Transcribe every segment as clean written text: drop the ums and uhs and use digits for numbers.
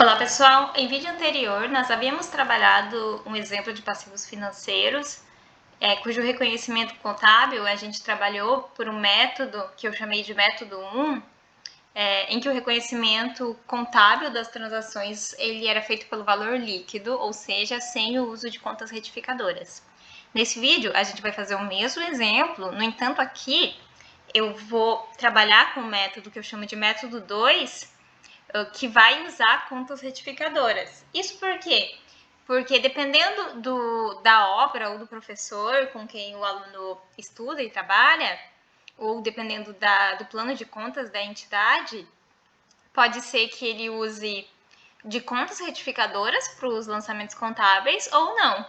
Olá pessoal, em vídeo anterior nós havíamos trabalhado um exemplo de passivos financeiros, cujo reconhecimento contábil a gente trabalhou por um método que eu chamei de método 1, em que o reconhecimento contábil das transações ele era feito pelo valor líquido, ou seja, sem o uso de contas retificadoras. Nesse vídeo a gente vai fazer o mesmo exemplo, no entanto aqui eu vou trabalhar com o método que eu chamo de método 2, que vai usar contas retificadoras. Isso por quê? Porque dependendo da obra ou do professor com quem o aluno estuda e trabalha, ou dependendo do plano de contas da entidade, pode ser que ele use de contas retificadoras para os lançamentos contábeis ou não.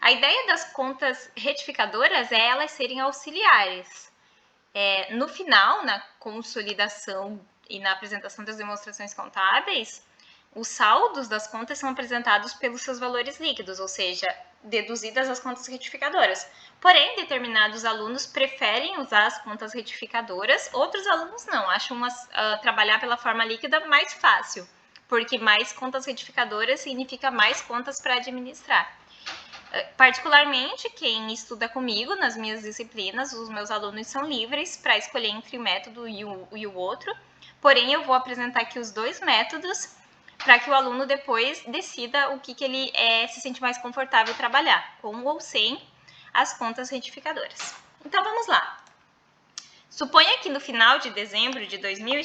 A ideia das contas retificadoras é elas serem auxiliares. No final, na consolidação e na apresentação das demonstrações contábeis, os saldos das contas são apresentados pelos seus valores líquidos, ou seja, deduzidas as contas retificadoras. Porém, determinados alunos preferem usar as contas retificadoras, outros alunos não, acham trabalhar pela forma líquida mais fácil, porque mais contas retificadoras significa mais contas para administrar. Particularmente, quem estuda comigo nas minhas disciplinas, os meus alunos são livres para escolher entre um método e o outro, porém eu vou apresentar aqui os dois métodos para que o aluno depois decida o que ele se sente mais confortável trabalhar, com ou sem as contas retificadoras. Então vamos lá. Suponha que no final de dezembro de 2000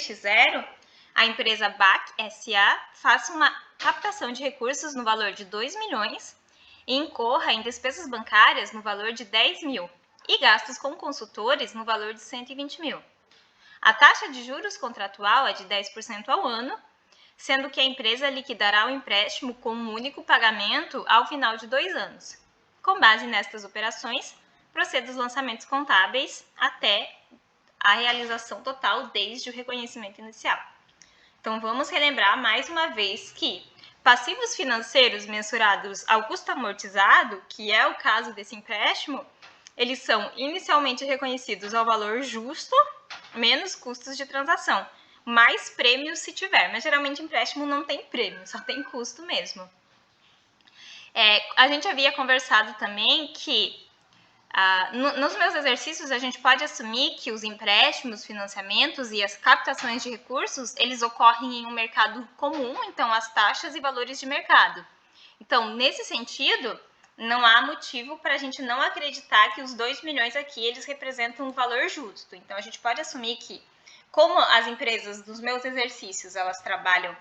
a empresa BAC SA faça uma captação de recursos no valor de 2 milhões e incorra em despesas bancárias no valor de 10 mil e gastos com consultores no valor de 120 mil. A taxa de juros contratual é de 10% ao ano, sendo que a empresa liquidará o empréstimo com um único pagamento ao final de 2 anos. Com base nestas operações, proceda os lançamentos contábeis até a realização total desde o reconhecimento inicial. Então, vamos relembrar mais uma vez que passivos financeiros mensurados ao custo amortizado, que é o caso desse empréstimo, eles são inicialmente reconhecidos ao valor justo, menos custos de transação, mais prêmios se tiver, mas geralmente empréstimo não tem prêmio, só tem custo mesmo. A gente havia conversado também que nos meus exercícios, a gente pode assumir que os empréstimos, financiamentos e as captações de recursos, eles ocorrem em um mercado comum, então as taxas e valores de mercado. Então, nesse sentido, não há motivo para a gente não acreditar que os 2 milhões aqui, eles representam um valor justo. Então, a gente pode assumir que, como as empresas dos meus exercícios, elas trabalham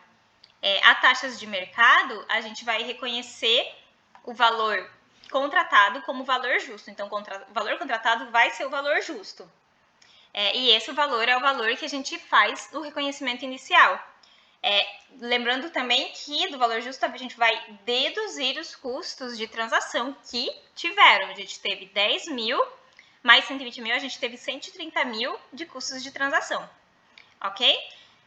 a taxas de mercado, a gente vai reconhecer o valor contratado como valor justo. Então, o valor contratado vai ser o valor justo. E esse valor é o valor que a gente faz no reconhecimento inicial. Lembrando também que do valor justo a gente vai deduzir os custos de transação que tiveram. A gente teve 10 mil, mais 120 mil, a gente teve 130 mil de custos de transação. Ok?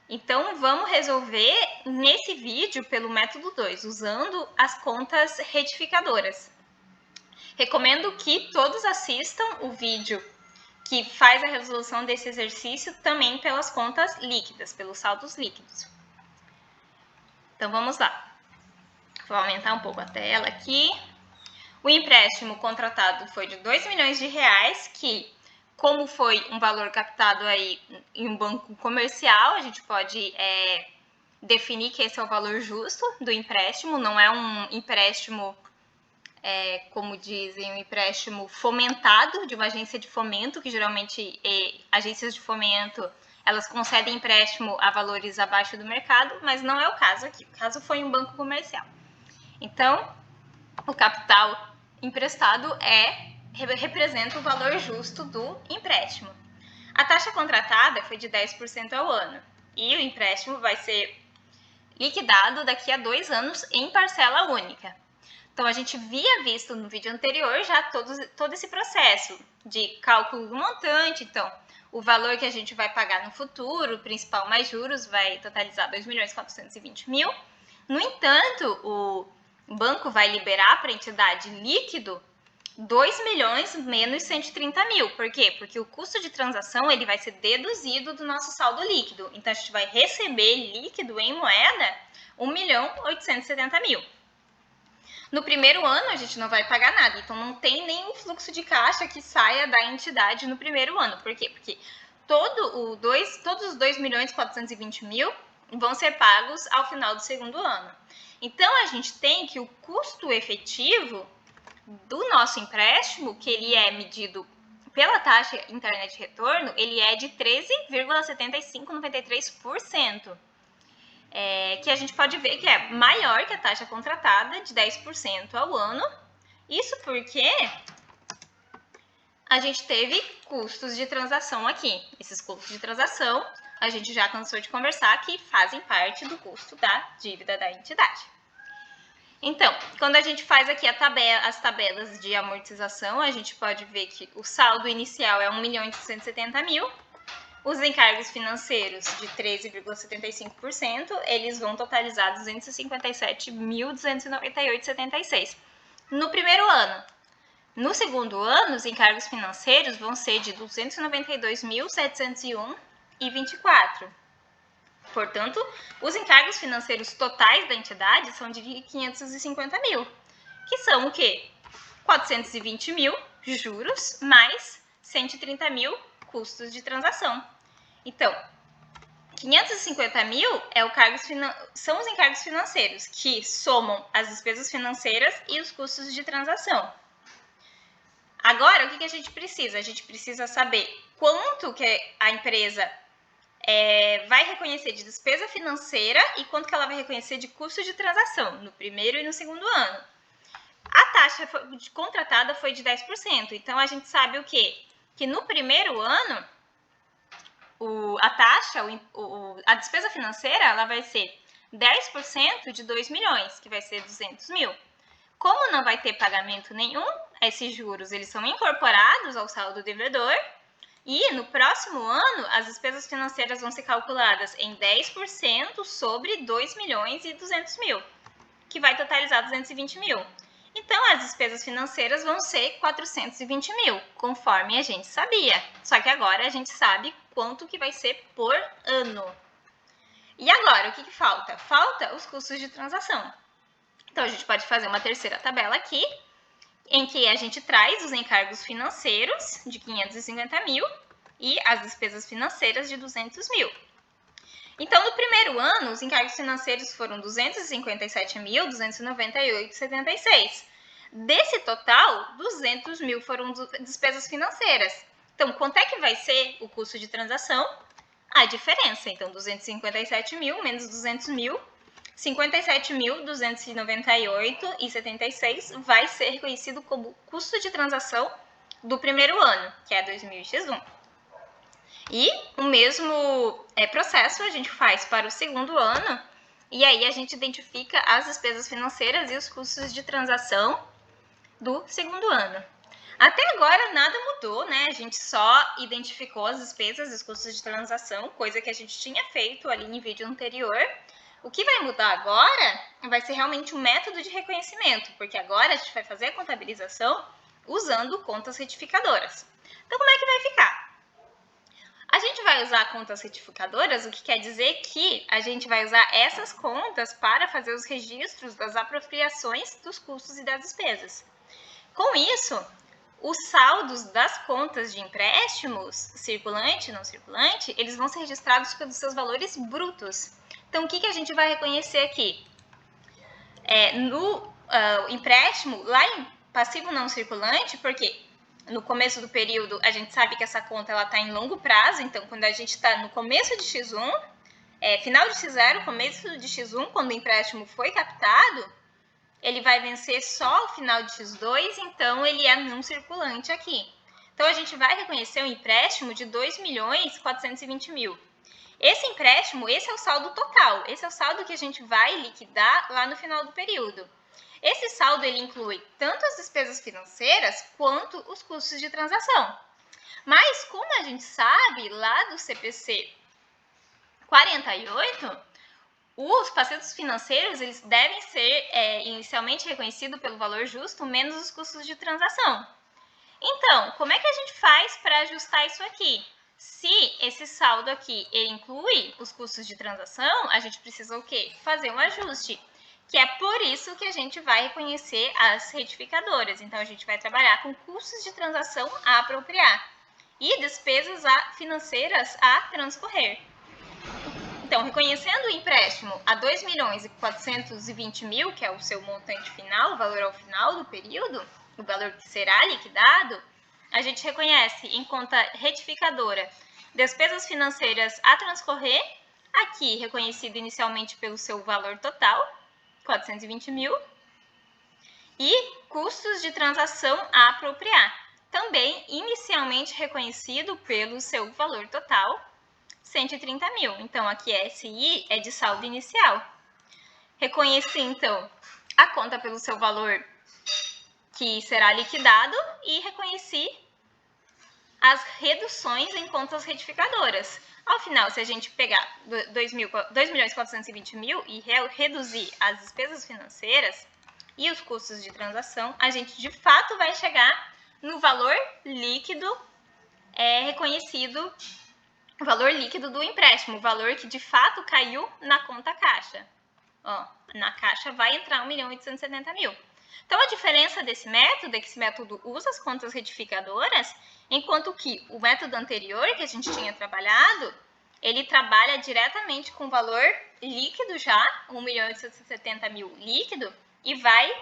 Então, vamos resolver nesse vídeo pelo método 2, usando as contas retificadoras. Recomendo que todos assistam o vídeo que faz a resolução desse exercício também pelas contas líquidas, pelos saldos líquidos. Então, vamos lá. Vou aumentar um pouco a tela aqui. O empréstimo contratado foi de 2 milhões de reais, que, como foi um valor captado aí em um banco comercial, a gente pode definir que esse é o valor justo do empréstimo, não é um empréstimo, como dizem, um empréstimo fomentado de uma agência de fomento, que geralmente agências de fomento, elas concedem empréstimo a valores abaixo do mercado, mas não é o caso aqui. O caso foi um banco comercial. Então, o capital emprestado representa o valor justo do empréstimo. A taxa contratada foi de 10% ao ano e o empréstimo vai ser liquidado daqui a 2 anos em parcela única. Então, a gente havia visto no vídeo anterior já todo esse processo de cálculo do montante. Então, o valor que a gente vai pagar no futuro, principal mais juros, vai totalizar 2.420.000. No entanto, o banco vai liberar para a entidade líquido 2 milhões menos 130 mil. Por quê? Porque o custo de transação ele vai ser deduzido do nosso saldo líquido. Então, a gente vai receber líquido em moeda 1.870.000. No primeiro ano, a gente não vai pagar nada. Então, não tem nenhum fluxo de caixa que saia da entidade no primeiro ano. Por quê? Porque todos os 2.420.000 vão ser pagos ao final do segundo ano. Então, a gente tem que o custo efetivo do nosso empréstimo, que ele é medido pela taxa interna de retorno, ele é de 13,7593%. Que a gente pode ver que é maior que a taxa contratada, de 10% ao ano. Isso porque a gente teve custos de transação aqui. Esses custos de transação, a gente já cansou de conversar, que fazem parte do custo da dívida da entidade. Então, quando a gente faz aqui as tabelas de amortização, a gente pode ver que o saldo inicial é 1.870.000. Os encargos financeiros de 13,75%, eles vão totalizar 257.298,76 no primeiro ano. No segundo ano, os encargos financeiros vão ser de 292.701,24. Portanto, os encargos financeiros totais da entidade são de 550.000, que são o quê? 420.000 juros mais 130.000 custos de transação. Então, 550.000 são os encargos financeiros, que somam as despesas financeiras e os custos de transação. Agora, o que a gente precisa? A gente precisa saber quanto que a empresa vai reconhecer de despesa financeira e quanto que ela vai reconhecer de custo de transação, no primeiro e no segundo ano. A taxa contratada foi de 10%, então a gente sabe o quê? Que no primeiro ano, a despesa financeira, ela vai ser 10% de 2 milhões, que vai ser 200 mil. Como não vai ter pagamento nenhum, esses juros eles são incorporados ao saldo devedor e no próximo ano as despesas financeiras vão ser calculadas em 10% sobre 2 milhões e 200 mil, que vai totalizar 220 mil. Então, as despesas financeiras vão ser 420 mil, conforme a gente sabia. Só que agora a gente sabe quanto que vai ser por ano. E agora, o que falta? Falta os custos de transação. Então, a gente pode fazer uma terceira tabela aqui, em que a gente traz os encargos financeiros de 550 mil e as despesas financeiras de 200 mil. Então, no primeiro ano, os encargos financeiros foram 257.298,76. Desse total, 200 mil foram despesas financeiras. Então, quanto é que vai ser o custo de transação? A diferença. Então, 257 mil menos 200 mil, 57.298,76 vai ser reconhecido como custo de transação do primeiro ano, que é 2000x1. E o mesmo processo a gente faz para o segundo ano, e aí a gente identifica as despesas financeiras e os custos de transação do segundo ano. Até agora nada mudou, né? A gente só identificou as despesas e os custos de transação, coisa que a gente tinha feito ali em vídeo anterior. O que vai mudar agora vai ser realmente o método de reconhecimento, porque agora a gente vai fazer a contabilização usando contas retificadoras. Então, como é que vai ficar? A gente vai usar contas retificadoras, o que quer dizer que a gente vai usar essas contas para fazer os registros das apropriações dos custos e das despesas. Com isso, os saldos das contas de empréstimos, circulante e não circulante, eles vão ser registrados pelos seus valores brutos. Então, o que a gente vai reconhecer aqui? No empréstimo, lá em passivo não circulante, porque no começo do período, a gente sabe que essa conta está em longo prazo, então quando a gente está no começo de X1, final de X0, começo de X1, quando o empréstimo foi captado, ele vai vencer só ao final de X2, então ele é não circulante aqui. Então, a gente vai reconhecer um empréstimo de 2.420.000. Esse empréstimo, esse é o saldo total, esse é o saldo que a gente vai liquidar lá no final do período. Esse saldo ele inclui tanto as despesas financeiras quanto os custos de transação. Mas, como a gente sabe lá do CPC 48, Os passivos financeiros, eles devem ser inicialmente reconhecidos pelo valor justo, menos os custos de transação. Então, como é que a gente faz para ajustar isso aqui? Se esse saldo aqui ele inclui os custos de transação, a gente precisa o quê? Fazer um ajuste, que é por isso que a gente vai reconhecer as retificadoras. Então, a gente vai trabalhar com custos de transação a apropriar e despesas financeiras a transcorrer. Então, reconhecendo o empréstimo a 2.420.000, que é o seu montante final, o valor ao final do período, o valor que será liquidado, a gente reconhece em conta retificadora despesas financeiras a transcorrer, aqui reconhecido inicialmente pelo seu valor total, 420.000, e custos de transação a apropriar, também inicialmente reconhecido pelo seu valor total, 130.000. Então, aqui SI é de saldo inicial. Reconheci, então, a conta pelo seu valor que será liquidado e reconheci as reduções em contas retificadoras. Ao final, se a gente pegar 2.420.000 e reduzir as despesas financeiras e os custos de transação, a gente de fato vai chegar no valor líquido reconhecido, o valor líquido do empréstimo, o valor que de fato caiu na conta caixa. Ó, na caixa vai entrar 1.870.000. Então, a diferença desse método é que esse método usa as contas retificadoras, enquanto que o método anterior que a gente tinha trabalhado, ele trabalha diretamente com o valor líquido já, 1.870.000 líquido, e vai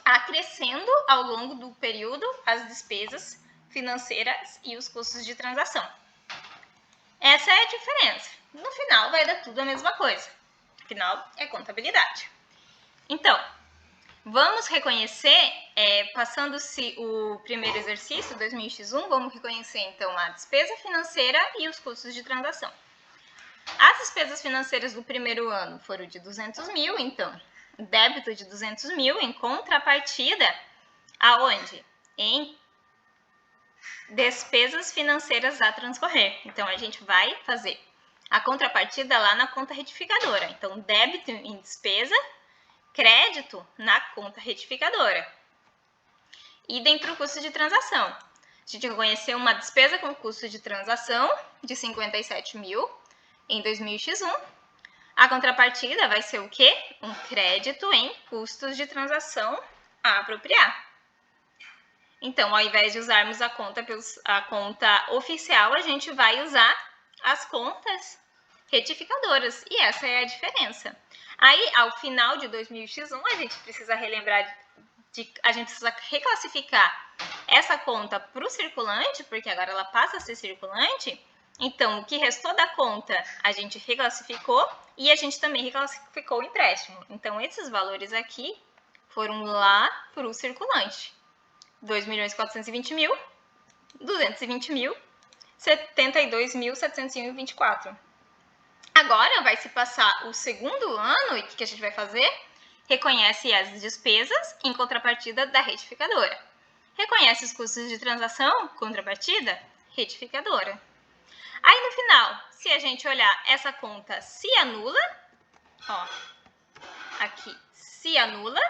acrescendo ao longo do período as despesas financeiras e os custos de transação. Essa é a diferença. No final vai dar tudo a mesma coisa. Afinal, é contabilidade. Então, vamos reconhecer, passando-se o primeiro exercício, 2000x1, vamos reconhecer então a despesa financeira e os custos de transação. As despesas financeiras do primeiro ano foram de 200.000, então, débito de 200.000 em contrapartida, aonde? Em despesas financeiras a transcorrer. Então, a gente vai fazer a contrapartida lá na conta retificadora. Então, débito em despesa, crédito na conta retificadora. E dentro do custo de transação, a gente reconheceu uma despesa com custo de transação de 57.000 em 2000x1. A contrapartida vai ser o quê? Um crédito em custos de transação a apropriar. Então, ao invés de usarmos a conta oficial, a gente vai usar as contas retificadoras. E essa é a diferença. Aí, ao final de 2000x1, a gente precisa relembrar, a gente precisa reclassificar essa conta para o circulante, porque agora ela passa a ser circulante. Então, o que restou da conta, a gente reclassificou e a gente também reclassificou o empréstimo. Então, esses valores aqui foram lá para o circulante. 2.420.000, 220.000, 72.724. Agora vai se passar o segundo ano e o que a gente vai fazer? Reconhece as despesas em contrapartida da retificadora. Reconhece os custos de transação, contrapartida, retificadora. Aí no final, se a gente olhar, essa conta se anula, ó, aqui se anula,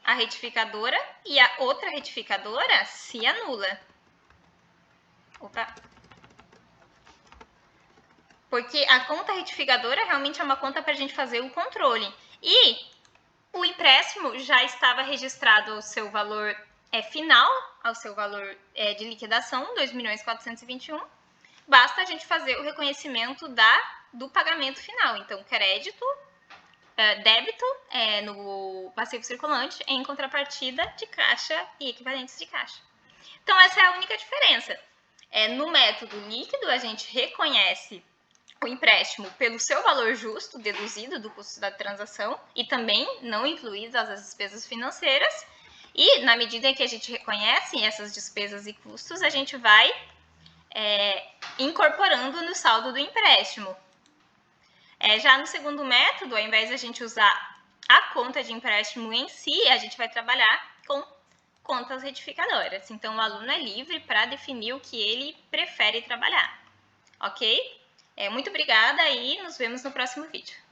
a retificadora e a outra retificadora se anula. Opa! Porque a conta retificadora realmente é uma conta para a gente fazer o controle. E o empréstimo já estava registrado ao seu valor final, ao seu valor de liquidação, 2.421.000. Basta a gente fazer o reconhecimento do pagamento final. Então, crédito, débito no passivo circulante em contrapartida de caixa e equivalentes de caixa. Então, essa é a única diferença. No método líquido, a gente reconhece o empréstimo pelo seu valor justo, deduzido do custo da transação e também não incluídas as despesas financeiras. E, na medida em que a gente reconhece essas despesas e custos, a gente vai incorporando no saldo do empréstimo. Já no segundo método, ao invés de a gente usar a conta de empréstimo em si, a gente vai trabalhar com contas retificadoras. Então, o aluno é livre para definir o que ele prefere trabalhar, ok? Muito obrigada e nos vemos no próximo vídeo.